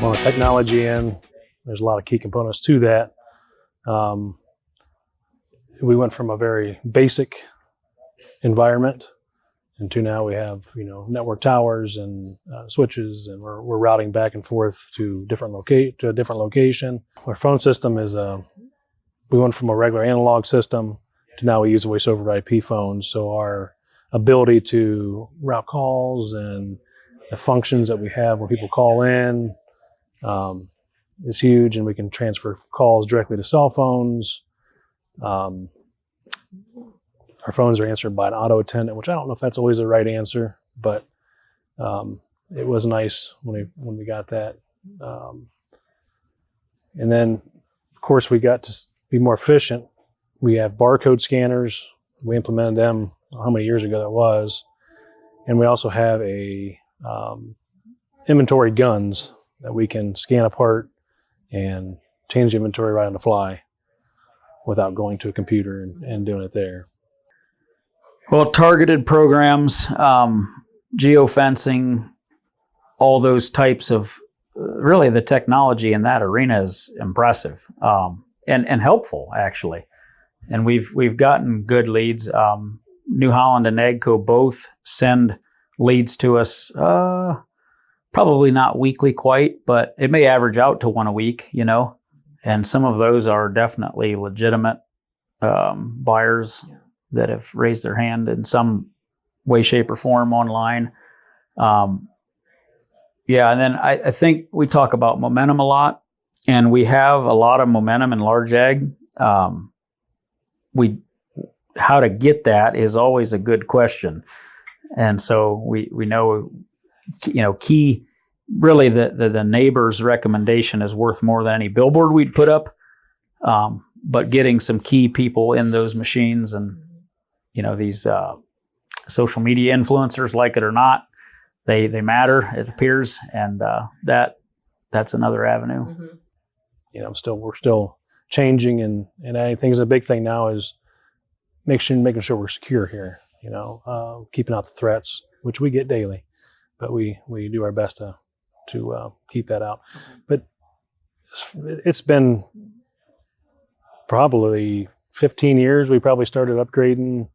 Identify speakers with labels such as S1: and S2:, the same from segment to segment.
S1: on the technology end, there's a lot of key components to that. We went from a very basic environment into now we have, network towers and switches, and we're routing back and forth to a different location. Our phone system is we went from a regular analog system to now we use voice over IP phones. So our ability to route calls and the functions that we have when people call in is huge, and we can transfer calls directly to cell phones. Our phones are answered by an auto attendant, which I don't know if that's always the right answer, but it was nice when we got that. And then, of course, we got to be more efficient. We have barcode scanners. We implemented them how many years ago that was. And we also have a inventory guns that we can scan apart and change the inventory right on the fly without going to a computer and doing it there.
S2: Well, targeted programs, geofencing, all those types of, really the technology in that arena is impressive and helpful, actually. And we've gotten good leads. New Holland and AGCO both send leads to us, probably not weekly quite, but it may average out to one a week, and some of those are definitely legitimate buyers that have raised their hand in some way, shape, or form online. And then I think we talk about momentum a lot, and we have a lot of momentum in large ag. How to get that is always a good question. And so we know, key, really the neighbor's recommendation is worth more than any billboard we'd put up. But getting some key people in those machines, and, these social media influencers, like it or not, they matter, it appears. And that's another avenue.
S1: Mm-hmm. We're still changing, and I think a big thing now is making sure we're secure here, keeping out the threats, which we get daily, but we do our best to keep that out. But it's been probably 15 years. We probably started upgrading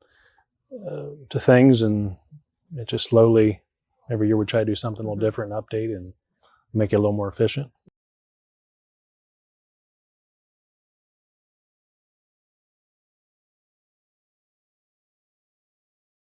S1: to things, and it just slowly, every year we try to do something a little different and update and make it a little more efficient.